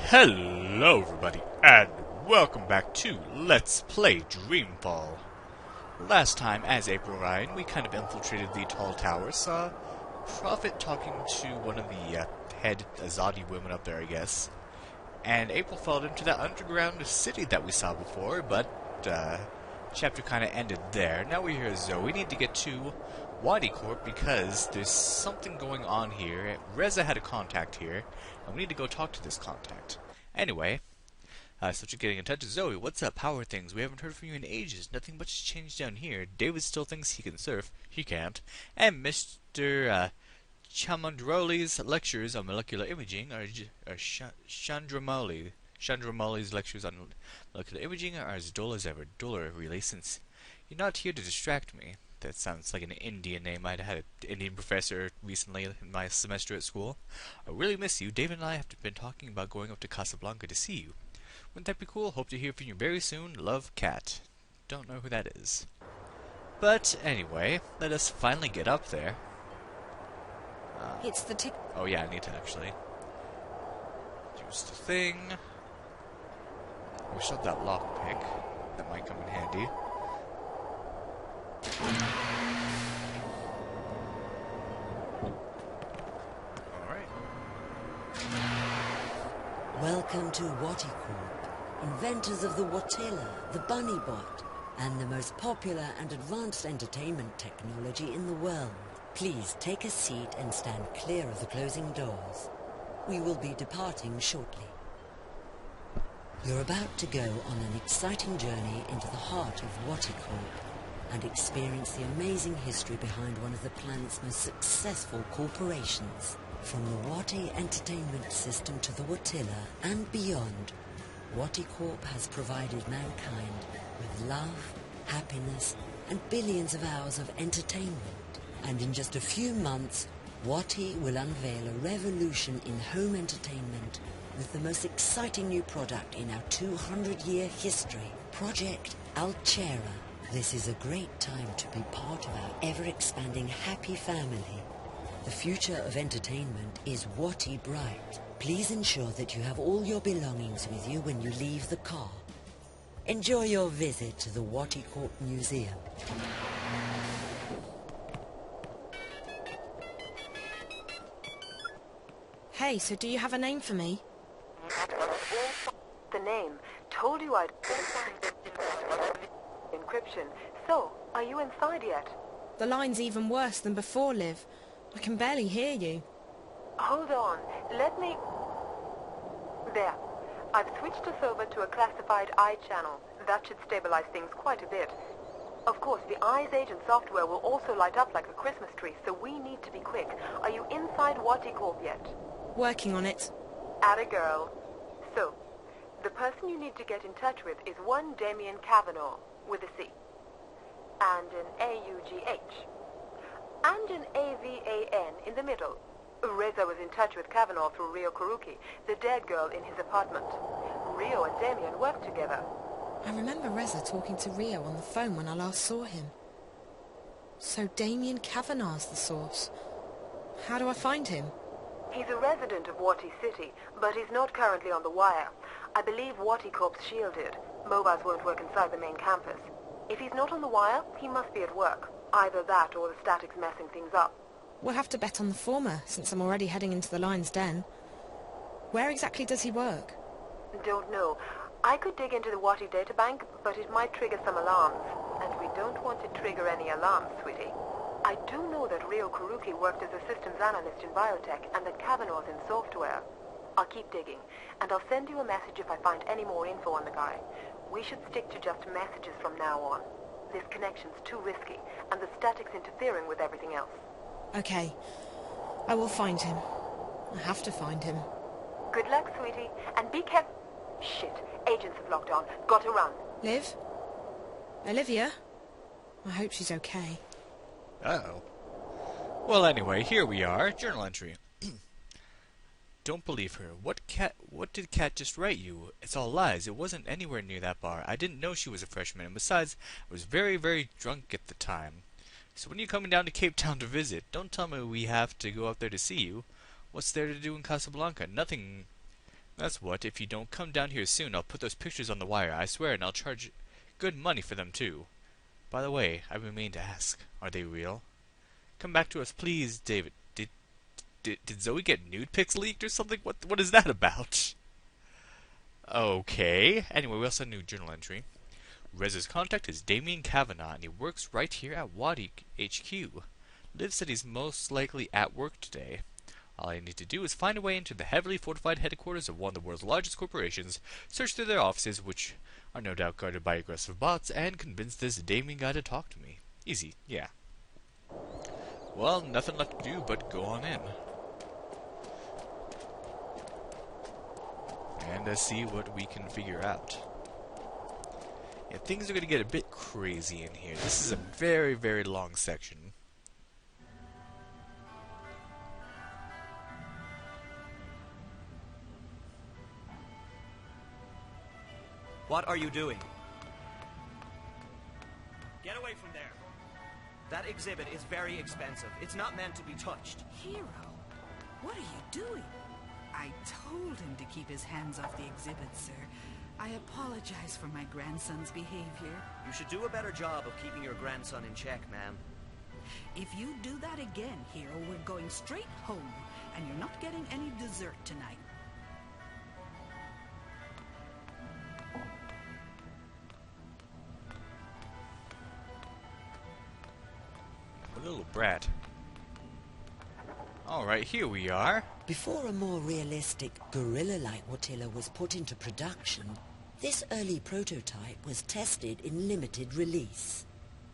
Hello everybody, and welcome back to Let's Play Dreamfall. Last time, as April Ryan, we kind of infiltrated the tall tower, saw Prophet talking to one of the head Azadi women up there, I guess. And April fell into that underground city that we saw before, but chapter kind of ended there. Now we're here, Zoe. We need to get to Wadi Corp because there's something going on here. Reza had a contact here, and we need to go talk to this contact. Anyway, so you're getting in touch with Zoe. What's up? How are things? We haven't heard from you in ages. Nothing much has changed down here. David still thinks he can surf. He can't. And Mr. Chamandroli's lectures on molecular imaging are Chandramoili's lectures on molecular imaging are as dull as ever. Duller, really, since you're not here to distract me. That sounds like an Indian name. I'd had an Indian professor recently in my semester at school. I really miss you. David and I have been talking about going up to Casablanca to see you. Wouldn't that be cool? Hope to hear from you very soon. Love, Cat. Don't know who that is. But anyway, let us finally get up there. It's the tick. Oh yeah, I need to actually use the thing. We shot that lockpick. That might come in handy. Alright. Welcome to Wati Corp, inventors of the Watilla, the Bunny Bot, and the most popular and advanced entertainment technology in the world. Please take a seat and stand clear of the closing doors. We will be departing shortly. You're about to go on an exciting journey into the heart of Wati Corp and experience the amazing history behind one of the planet's most successful corporations. From the Wati entertainment system to the Watilla and beyond, Wati Corp has provided mankind with love, happiness, and billions of hours of entertainment. And in just a few months, Wati will unveil a revolution in home entertainment with the most exciting new product in our 200-year history, Project Altera. This is a great time to be part of our ever-expanding happy family. The future of entertainment is Wati bright. Please ensure that you have all your belongings with you when you leave the car. Enjoy your visit to the Wati Corp Museum. Hey, so do you have a name for me? The name. Told you I'd... Encryption. So, are you inside yet? The line's even worse than before, Liv. I can barely hear you. Hold on. Let me... There. I've switched us over to a classified I channel. That should stabilize things quite a bit. Of course, the Eyes Agent software will also light up like a Christmas tree, so we need to be quick. Are you inside Wati Corp yet? Working on it. Atta girl. So, the person you need to get in touch with is one Damien Cavanaugh, with a C, and an A-U-G-H, and an A-V-A-N in the middle. Reza was in touch with Cavanaugh through Rio Kuruki, the dead girl in his apartment. Rio and Damien worked together. I remember Reza talking to Rio on the phone when I last saw him. So Damien Cavanaugh's the source. How do I find him? He's a resident of Wati City, but he's not currently on the wire. I believe Wati Corp's shielded. Mobiles won't work inside the main campus. If he's not on the wire, he must be at work. Either that or the static's messing things up. We'll have to bet on the former, since I'm already heading into the lion's den. Where exactly does he work? Don't know. I could dig into the Wati databank, but it might trigger some alarms. And we don't want to trigger any alarms, sweetie. I do know that Rio Kuruki worked as a systems analyst in biotech and that Cavanaugh's in software. I'll keep digging, and I'll send you a message if I find any more info on the guy. We should stick to just messages from now on. This connection's too risky, and the static's interfering with everything else. Okay. I will find him. I have to find him. Good luck, sweetie, and be careful. Shit, agents have locked on. Got to run. Liv? Olivia? I hope she's okay. Uh-oh. Well, anyway, here we are. Journal entry. Don't believe her. What did Cat just write you? It's all lies. It wasn't anywhere near that bar. I didn't know she was a freshman, and besides, I was very, very drunk at the time. So when are you coming down to Cape Town to visit? Don't tell me we have to go up there to see you. What's there to do in Casablanca? Nothing That's what. If you don't come down here soon, I'll put those pictures on the wire, I swear, and I'll charge good money for them, too. By the way, I've been meaning to ask, are they real? Come back to us, please, David. Did Zoe get nude pics leaked or something? What is that about? Okay. Anyway, we also have a new journal entry. Reza's contact is Damien Kavanagh, and he works right here at Wadi HQ. Liv said he's most likely at work today. All I need to do is find a way into the heavily fortified headquarters of one of the world's largest corporations, search through their offices, which are no doubt guarded by aggressive bots, and convince this Damien guy to talk to me. Easy, yeah. Well, nothing left to do but go on in. And see what we can figure out. Yeah, things are going to get a bit crazy in here. This is a very, very long section. What are you doing? Get away from there. That exhibit is very expensive. It's not meant to be touched. Hero, what are you doing? I told him to keep his hands off the exhibit, sir. I apologize for my grandson's behavior. You should do a better job of keeping your grandson in check, ma'am. If you do that again, Hero, we're going straight home, and you're not getting any dessert tonight. A little brat. Alright, here we are. Before a more realistic, gorilla-like Watilla was put into production, this early prototype was tested in limited release.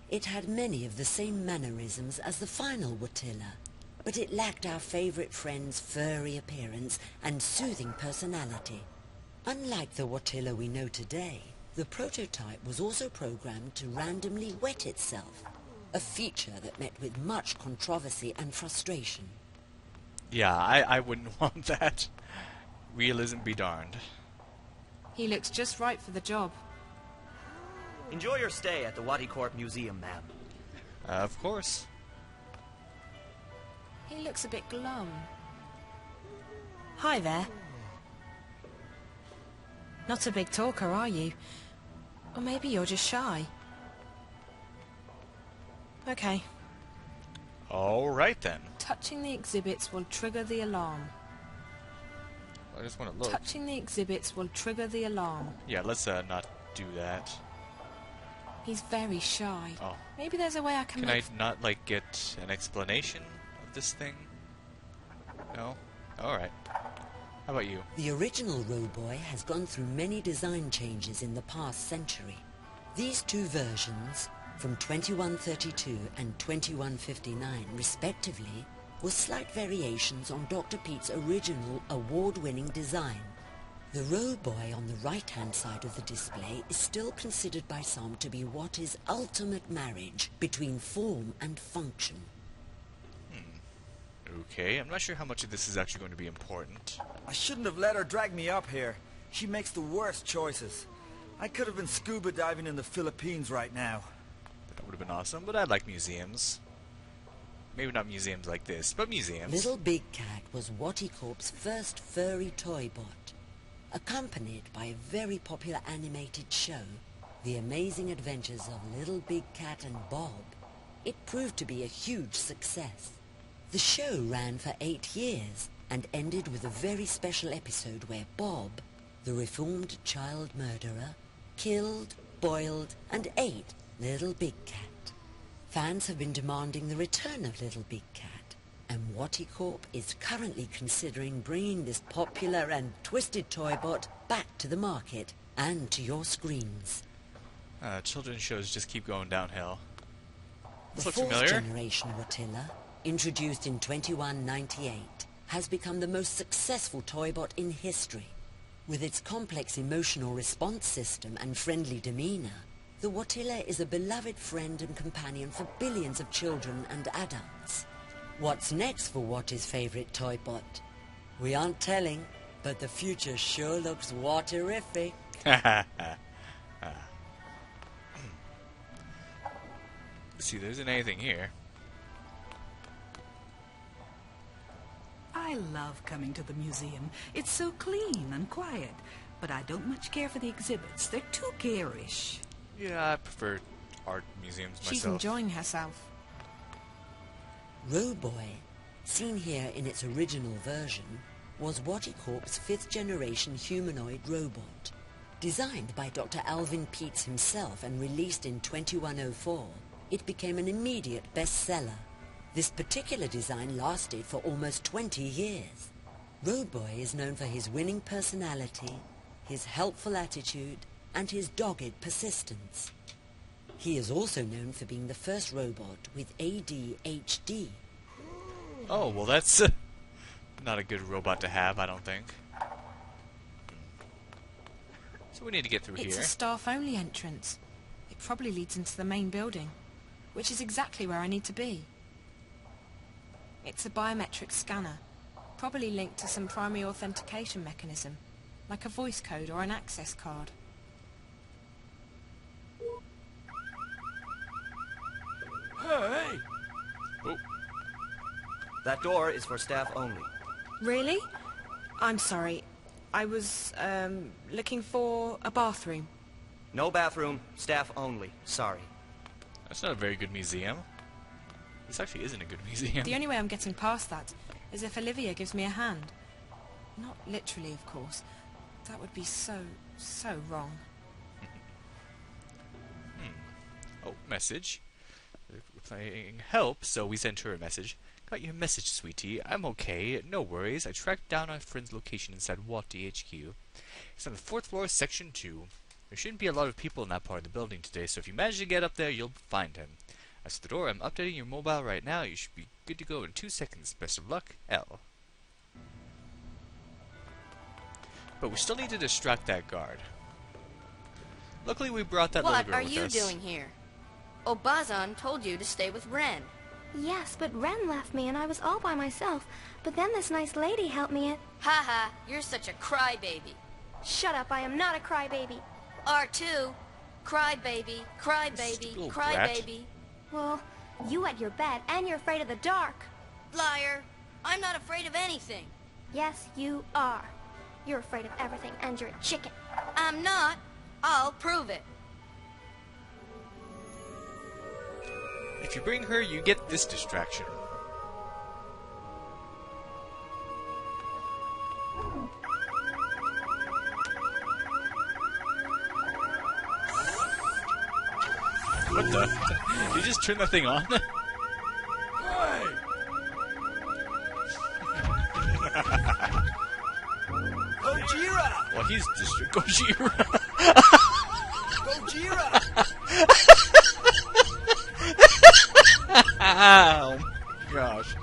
It had many of the same mannerisms as the final Watilla, but it lacked our favorite friend's furry appearance and soothing personality. Unlike the Watilla we know today, the prototype was also programmed to randomly wet itself, a feature that met with much controversy and frustration. Yeah, I wouldn't want that. Realism be darned. He looks just right for the job. Enjoy your stay at the Wadi Corp Museum, ma'am. Of course. He looks a bit glum. Hi there. Not a big talker, are you? Or maybe you're just shy. Okay. Alright then. Touching the exhibits will trigger the alarm. I just want to look. Touching the exhibits will trigger the alarm. Yeah, let's not do that. He's very shy. Oh. Maybe there's a way I Can I not, like, get an explanation of this thing? No? Alright. How about you? The original Roboy has gone through many design changes in the past century. These two versions, from 2132 and 2159 respectively, were slight variations on Dr. Pete's original award-winning design. The Roboy on the right-hand side of the display is still considered by some to be what is ultimate marriage between form and function. Okay, I'm not sure how much of this is actually going to be important. I shouldn't have let her drag me up here. She makes the worst choices. I could have been scuba diving in the Philippines right now. That would have been awesome, but I like museums. Maybe not museums like this, but museums. Little Big Cat was Waticorp's first furry toy bot, accompanied by a very popular animated show, The Amazing Adventures of Little Big Cat and Bob. It proved to be a huge success. The show ran for 8 years and ended with a very special episode where Bob, the reformed child murderer, killed, boiled, and ate Little Big Cat. Fans have been demanding the return of Little Big Cat, and Waticorp is currently considering bringing this popular and twisted toy bot back to the market and to your screens. Children's shows just keep going downhill. This The looks fourth familiar. generation Watilla, introduced in 2198, has become the most successful toy bot in history. With its complex emotional response system and friendly demeanor, the Watilla is a beloved friend and companion for billions of children and adults. What's next for Watty's favorite toy bot? We aren't telling, but the future sure looks Watterific. Let's see, there isn't anything here. I I love coming to the museum. It's so clean and quiet. But I don't much care for the exhibits. They're too garish. Yeah, I prefer art museums myself. She's enjoying herself. Roboy, seen here in its original version, was Waticorp's 5th generation humanoid robot. Designed by Dr. Alvin Peets himself and released in 2104, it became an immediate bestseller. This particular design lasted for almost 20 years. Roboy is known for his winning personality, his helpful attitude, and his dogged persistence. He is also known for being the first robot with ADHD. Oh, well that's not a good robot to have, I don't think. So we need to get through It's here. a staff-only entrance. It probably leads into the main building, which is exactly where I need to be. It's a biometric scanner, probably linked to some primary authentication mechanism, like a voice code or an access card. Hey! Oh, That door is for staff only. Really? I'm sorry. I was, looking for a bathroom. No bathroom, staff only. Sorry. that's not a very good museum. This actually isn't a good museum. The only way I'm getting past that is if Olivia gives me a hand. Not literally, of course. That would be so wrong. Oh, message. We're playing help, so we sent her a message. Got your message, sweetie. I'm okay. No worries. I tracked down our friend's location inside Wati HQ. It's on the 4th floor, section 2. There shouldn't be a lot of people in that part of the building today, so if you manage to get up there, you'll find him. As for the door, I'm updating your mobile right now. You should be good to go in 2 seconds. Best of luck, L. But we still need to distract that guard. Luckily, we brought that little What girl are with you us. doing here? Obazan told you to stay with Ren. Yes, but Ren left me and I was all by myself. But then this nice lady helped me. Haha, you're such a crybaby. Shut up, I am not a crybaby. R2, crybaby, crybaby, Little brat. crybaby. Well, you wet your bed and you're afraid of the dark. Liar, I'm not afraid of anything. Yes, you are. You're afraid of everything and you're a chicken. I'm not. I'll prove it. If you bring her, you get this distraction. What the? Did you just turn the thing on? Hey! Gojira! Well, he's Gojira. Gojira! Oh my gosh.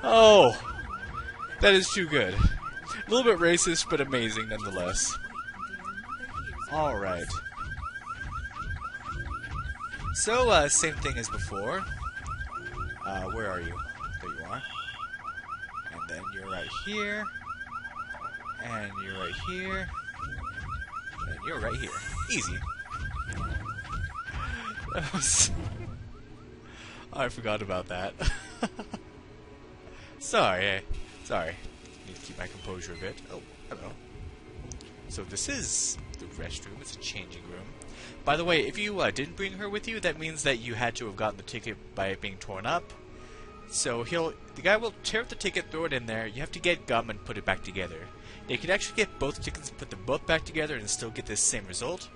Oh, that is too good. A little bit racist, but amazing nonetheless. Alright. So, same thing as before. Where are you? There you are. And then you're right here. And you're right here. And you're right here. Easy. That was... I forgot about that. Sorry. Need to keep my composure a bit. Oh, hello. So this is the restroom. It's a changing room. By the way, if you didn't bring her with you, that means that you had to have gotten the ticket by it being torn up. So the guy will tear up the ticket, throw it in there. You have to get gum and put it back together. You can actually get both tickets and put them both back together and still get the same result.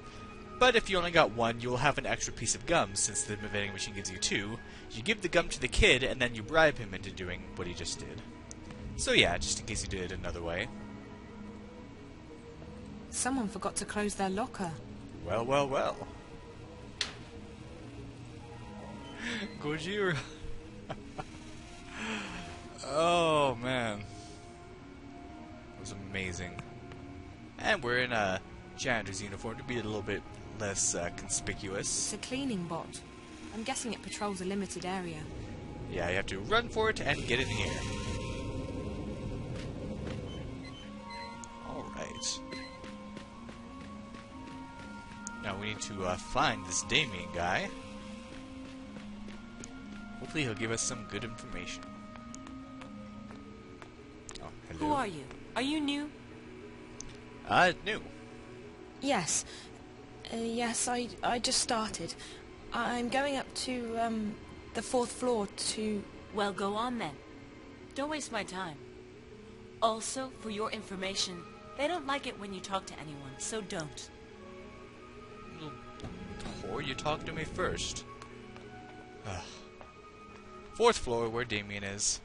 But if you only got one, you'll have an extra piece of gum, since the vending machine gives you 2. You give the gum to the kid, and then you bribe him into doing what he just did. So yeah, just in case you did it another way. Someone forgot to close their locker. Well. Gojira. Oh, man. It was amazing. And we're in a janitor's uniform to be a little bit less conspicuous. It's a cleaning bot. I'm guessing it patrols a limited area. Yeah, you have to run for it and get in here. Alright. Now we need to find this Damien guy. Hopefully he'll give us some good information. Oh, Who are you? Are you new? New. Yes. Yes, I just started. I'm going up to, the 4th floor to... Well, go on then. Don't waste my time. Also, for your information, they don't like it when you talk to anyone, so don't. Or you talk to me first. Ugh. 4th floor, where Damien is.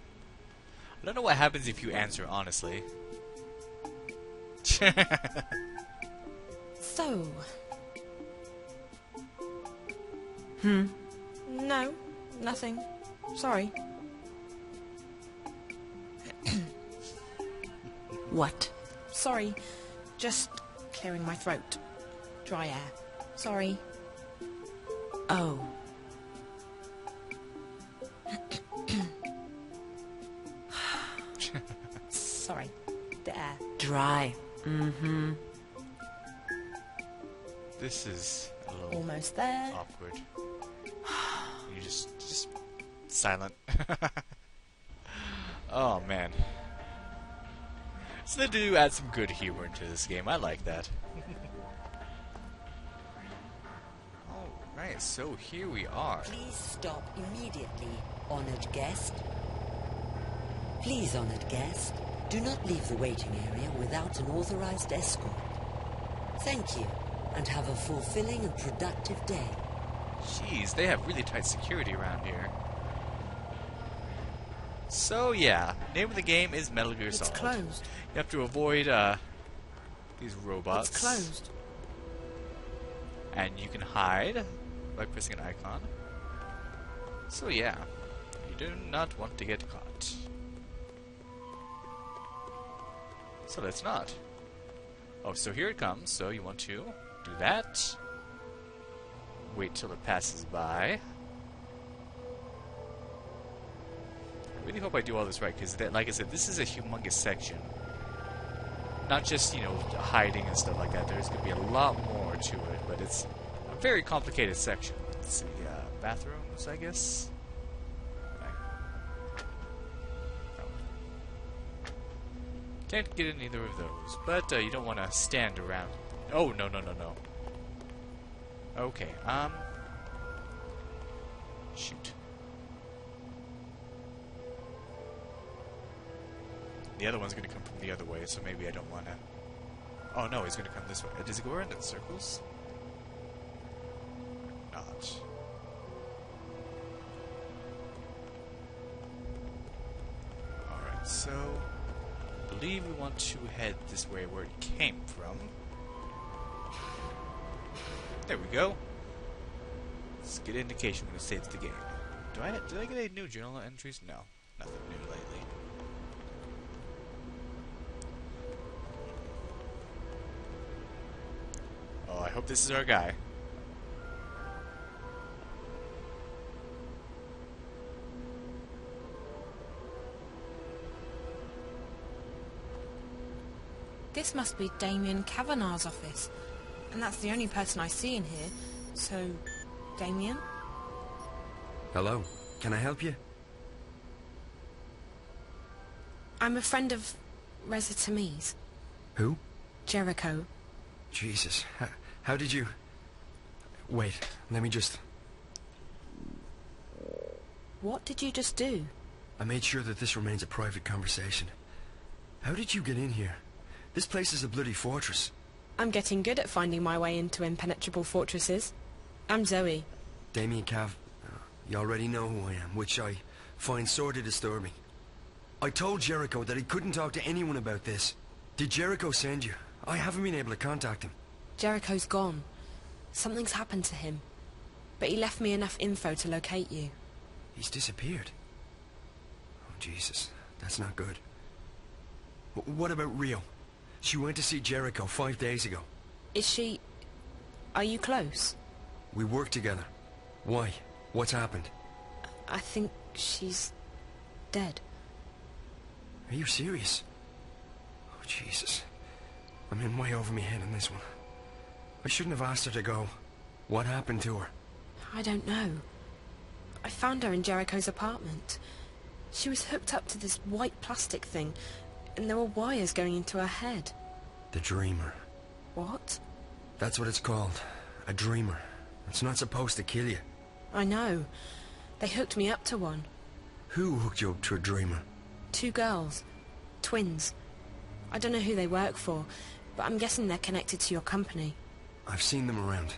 I don't know what happens if you answer honestly. So... No, nothing. Sorry. What? Sorry. Just clearing my throat. Dry air. Sorry. Oh. Sorry. The air. Dry. Mm-hmm. This is a little Almost there. awkward. You just silent. Oh man. So they do add some good humor into this game. I like that. Alright, so here we are. Please stop immediately, honored guest. Please, honored guest, do not leave the waiting area without an authorized escort. Thank you, and have a fulfilling and productive day. Jeez, they have really tight security around here. So yeah, name of the game is Metal Gear Solid. It's closed. You have to avoid these robots. It's closed. And you can hide by pressing an icon. So yeah, you do not want to get caught. So let's not. Oh, so here it comes. So you want to do that. Wait till it passes by. I really hope I do all this right, because like I said, this is a humongous section. Not just, you know, hiding and stuff like that. There's going to be a lot more to it, but it's a very complicated section. Let's see, bathrooms, I guess? No. Can't get in either of those, but you don't want to stand around. Oh, no. Okay, shoot. The other one's going to come from the other way, so maybe I don't want to... Oh no, he's going to come this way. Does it go around in circles? Not. Alright, so... I believe we want to head this way where it came from. There we go. Let's get an indication when it saves the game. Did I get any new journal entries? No. Nothing new lately. Oh, I hope this is our guy. This must be Damien Kavanagh's office. And that's the only person I see in here. So, Damien? Hello. Can I help you? I'm a friend of Reza Tamiz's. Who? Jericho. Jesus. How did you... Wait, let me just... What did you just do? I made sure that this remains a private conversation. How did you get in here? This place is a bloody fortress. I'm getting good at finding my way into impenetrable fortresses. I'm Zoe. Damien Cav. You already know who I am, which I find sorely disturbing. I told Jericho that he couldn't talk to anyone about this. Did Jericho send you? I haven't been able to contact him. Jericho's gone. Something's happened to him. But he left me enough info to locate you. He's disappeared. Oh, Jesus. That's not good. What about Rio? She went to see Jericho 5 days ago. Is she... Are you close? We work together. Why? What's happened? I think she's... dead. Are you serious? Oh, Jesus. I'm in way over my head on this one. I shouldn't have asked her to go. What happened to her? I don't know. I found her in Jericho's apartment. She was hooked up to this white plastic thing. and there were wires going into her head. The Dreamer. What? That's what it's called. A Dreamer. It's not supposed to kill you. I know. They hooked me up to one. Who hooked you up to a Dreamer? 2 girls. Twins. I don't know who they work for, but I'm guessing they're connected to your company. I've seen them around.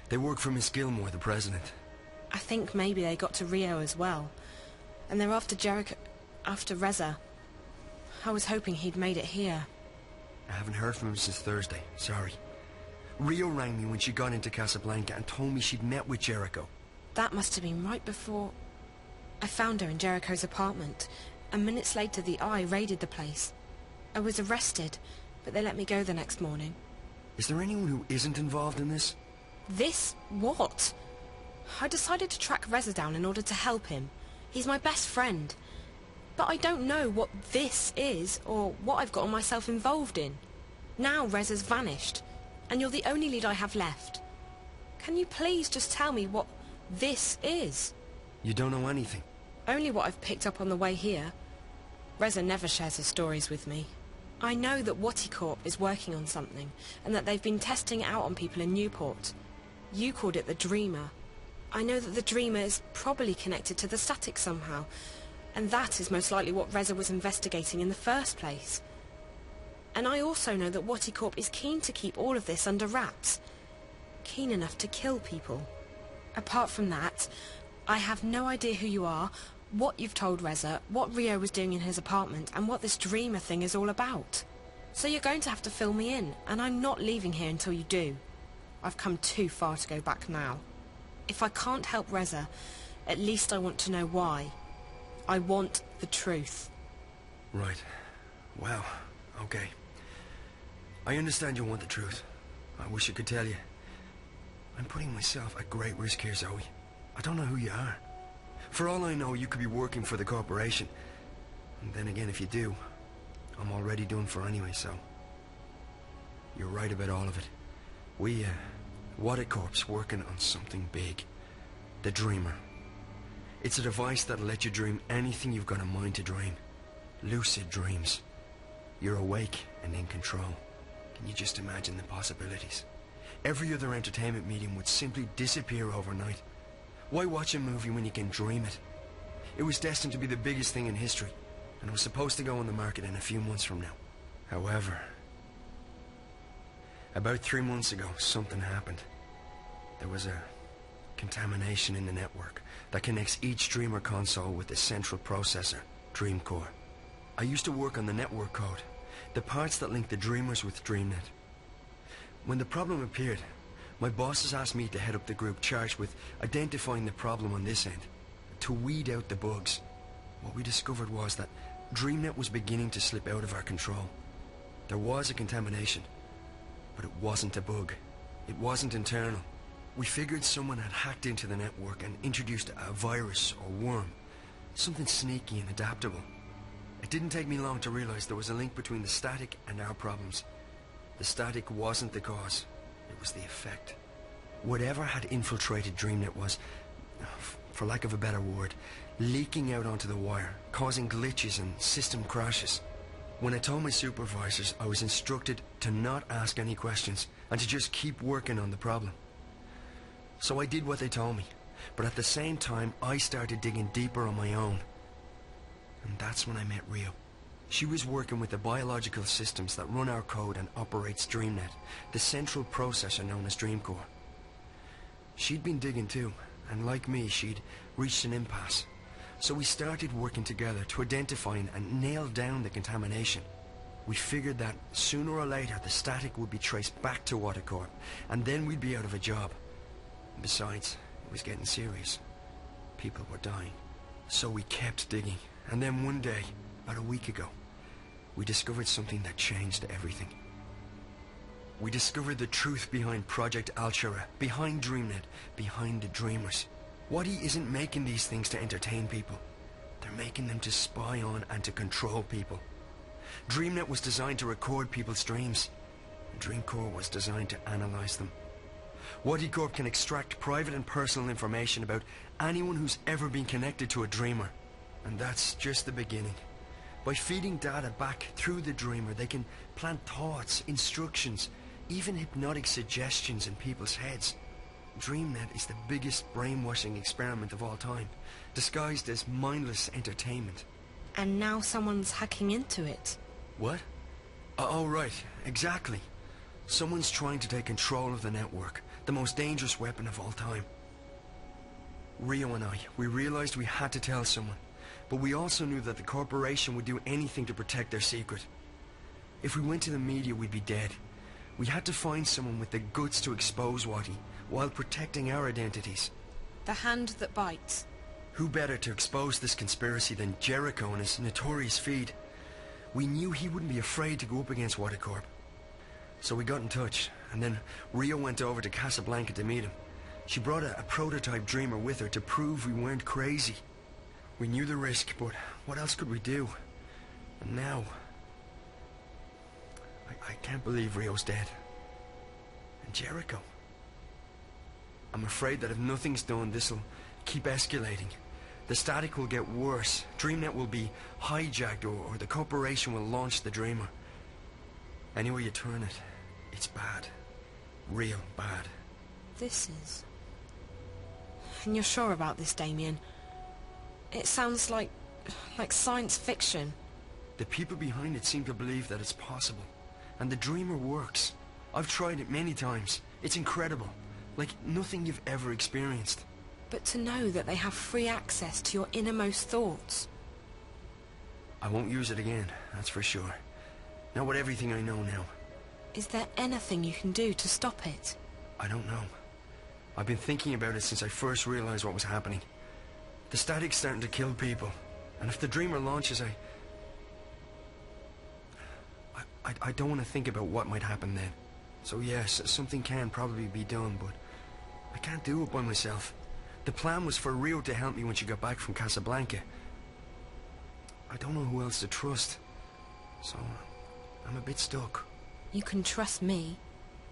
They work for Miss Gilmore, the president. I think maybe they got to Rio as well. And they're after Jericho... after Reza. I was hoping he'd made it here. I haven't heard from him since Thursday. Sorry. Rio rang me when she got into Casablanca and told me she'd met with Jericho. That must have been right before... I found her in Jericho's apartment, and minutes later the Eye raided the place. I was arrested, but they let me go the next morning. Is there anyone who isn't involved in this? This? What? I decided to track Reza down in order to help him. He's my best friend. But I don't know what this is, or what I've gotten myself involved in. Now Reza's vanished, and you're the only lead I have left. Can you please just tell me what this is? You don't know anything? Only what I've picked up on the way here. Reza never shares his stories with me. I know that Wati Corp is working on something, and that they've been testing it out on people in Newport. You called it the Dreamer. I know that the Dreamer is probably connected to the static somehow, and that is most likely what Reza was investigating in the first place. And I also know that Wati Corp is keen to keep all of this under wraps. Keen enough to kill people. Apart from that, I have no idea who you are, what you've told Reza, what Rio was doing in his apartment, and what this Dreamer thing is all about. So you're going to have to fill me in, and I'm not leaving here until you do. I've come too far to go back now. If I can't help Reza, at least I want to know why. I want the truth. Right. Well, okay. I understand you want the truth. I wish I could tell you. I'm putting myself at great risk here, Zoe. I don't know who you are. For all I know, you could be working for the corporation. And then again, if you do, I'm already done for anyway, so... You're right about all of it. We, Wati Corp's working on something big. The Dreamer. It's a device that'll let you dream anything you've got a mind to dream. Lucid dreams. You're awake and in control. Can you just imagine the possibilities? Every other entertainment medium would simply disappear overnight. Why watch a movie when you can dream it? It was destined to be the biggest thing in history, and it was supposed to go on the market in a few months from now. However, about 3 months ago, something happened. There was a contamination in the network that connects each Dreamer console with the central processor, Dreamcore. I used to work on the network code, the parts that link the Dreamers with DreamNet. When the problem appeared, my bosses asked me to head up the group charged with identifying the problem on this end, to weed out the bugs. What we discovered was that DreamNet was beginning to slip out of our control. There was a contamination, but it wasn't a bug. It wasn't internal. We figured someone had hacked into the network and introduced a virus or worm, something sneaky and adaptable. It didn't take me long to realize there was a link between the static and our problems. The static wasn't the cause. It was the effect. Whatever had infiltrated DreamNet was, for lack of a better word, leaking out onto the wire, causing glitches and system crashes. When I told my supervisors, I was instructed to not ask any questions and to just keep working on the problem. So I did what they told me, but at the same time I started digging deeper on my own. And that's when I met Rio. She was working with the biological systems that run our code and operates DreamNet, the central processor known as Dreamcore. She'd been digging too, and like me, she'd reached an impasse. So we started working together to identify and nail down the contamination. We figured that sooner or later the static would be traced back to Wati Corp, and then we'd be out of a job. Besides, it was getting serious. People were dying. So we kept digging, and then one day, about a week ago, we discovered something that changed everything. We discovered the truth behind Project Altura, behind DreamNet, behind the Dreamers. Wati isn't making these things to entertain people. They're making them to spy on and to control people. DreamNet was designed to record people's dreams. Dreamcore was designed to analyze them. Wati Corp can extract private and personal information about anyone who's ever been connected to a Dreamer. And that's just the beginning. By feeding data back through the dreamer, they can plant thoughts, instructions, even hypnotic suggestions in people's heads. DreamNet is the biggest brainwashing experiment of all time, disguised as mindless entertainment. And now someone's hacking into it. What? Oh, right, exactly. Someone's trying to take control of the network, the most dangerous weapon of all time. Rio and I, we realized we had to tell someone, but we also knew that the corporation would do anything to protect their secret. If we went to the media, we'd be dead. We had to find someone with the guts to expose Wati, while protecting our identities. The hand that bites. Who better to expose this conspiracy than Jericho and his notorious feed? We knew he wouldn't be afraid to go up against Waticorp. So we got in touch, and then Rio went over to Casablanca to meet him. She brought a prototype dreamer with her to prove we weren't crazy. We knew the risk, but what else could we do? And now... I can't believe Rio's dead. And Jericho. I'm afraid that if nothing's done, this'll keep escalating. The static will get worse. DreamNet will be hijacked, or the corporation will launch the dreamer. Anywhere you turn it, it's bad. Real bad. This is... And you're sure about this, Damien? It sounds like science fiction. The people behind it seem to believe that it's possible. And the dreamer works. I've tried it many times. It's incredible. Like nothing you've ever experienced. But to know that they have free access to your innermost thoughts... I won't use it again, that's for sure. Not with everything I know now. Is there anything you can do to stop it? I don't know. I've been thinking about it since I first realized what was happening. The static's starting to kill people. And if the dreamer launches, I don't want to think about what might happen then. So yes, something can probably be done, but I can't do it by myself. The plan was for Rio to help me when she got back from Casablanca. I don't know who else to trust. So, I'm a bit stuck. You can trust me.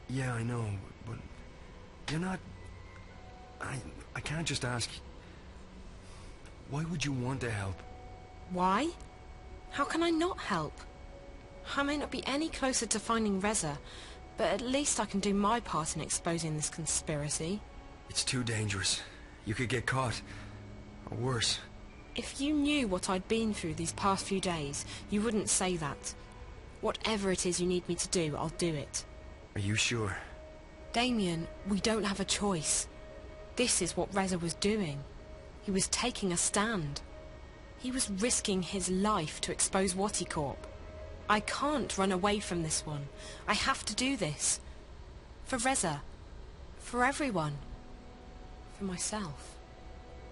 Yeah, I know, but you're not... I can't just ask... Why would you want to help? Why? How can I not help? I may not be any closer to finding Reza, but at least I can do my part in exposing this conspiracy. It's too dangerous. You could get caught. Or worse. If you knew what I'd been through these past few days, you wouldn't say that. Whatever it is you need me to do, I'll do it. Are you sure? Damien, we don't have a choice. This is what Reza was doing. He was taking a stand. He was risking his life to expose Waticorp. I can't run away from this one. I have to do this. For Reza. For everyone. For myself.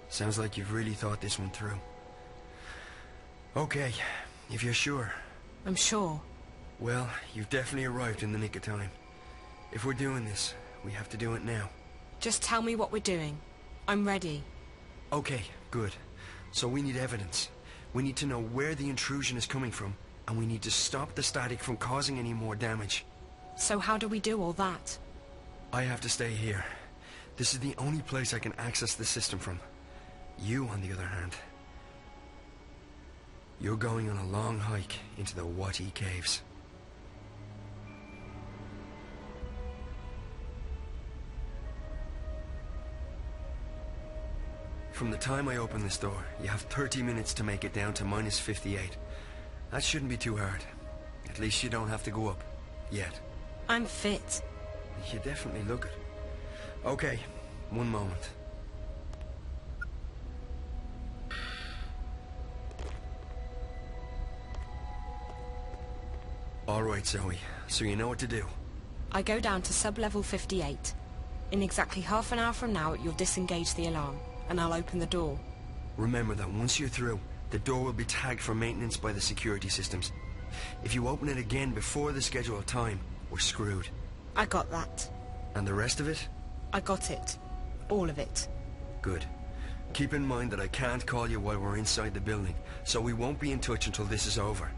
Sounds like you've really thought this one through. Okay, if you're sure. I'm sure. Well, you've definitely arrived in the nick of time. If we're doing this, we have to do it now. Just tell me what we're doing. I'm ready. Okay, good. So we need evidence. We need to know where the intrusion is coming from, and we need to stop the static from causing any more damage. So how do we do all that? I have to stay here. This is the only place I can access the system from. You, on the other hand, you're going on a long hike into the Wati Caves. From the time I open this door, you have 30 minutes to make it down to -58. That shouldn't be too hard. At least you don't have to go up. Yet. I'm fit. You definitely look it. Okay, one moment. Alright, Zoe. So you know what to do. I go down to sub-level 58. In exactly half an hour from now, you'll disengage the alarm, and I'll open the door. Remember that once you're through, the door will be tagged for maintenance by the security systems. If you open it again before the scheduled time, we're screwed. I got that. And the rest of it? I got it. All of it. Good. Keep in mind that I can't call you while we're inside the building, so we won't be in touch until this is over.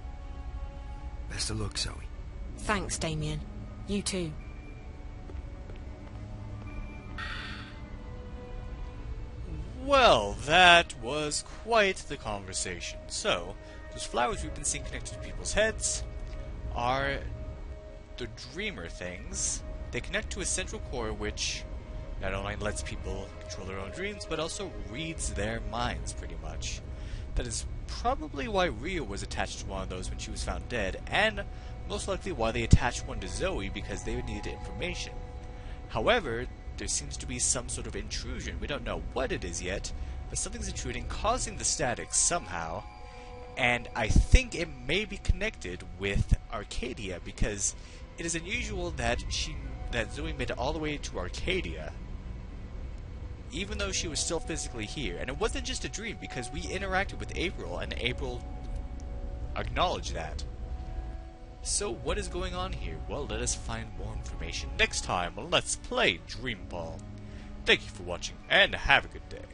Best of luck, Zoe. Thanks, Damien. You too. Well, that was quite the conversation. So, Those flowers we've been seeing connected to people's heads are the dreamer things. They connect to a central core which not only lets people control their own dreams, but also reads their minds, pretty much. That is probably why Ria was attached to one of those when she was found dead, and most likely why they attached one to Zoe, because they needed information. However, there seems to be some sort of intrusion. We don't know what it is yet, but something's intruding, causing the static somehow, and I think it may be connected with Arcadia, because it is unusual that Zoe made it all the way to Arcadia, even though she was still physically here. And it wasn't just a dream, because we interacted with April, and April acknowledged that. So what is going on here? Well, let us find more information next time on Let's Play Dreamfall. Thank you for watching, and have a good day.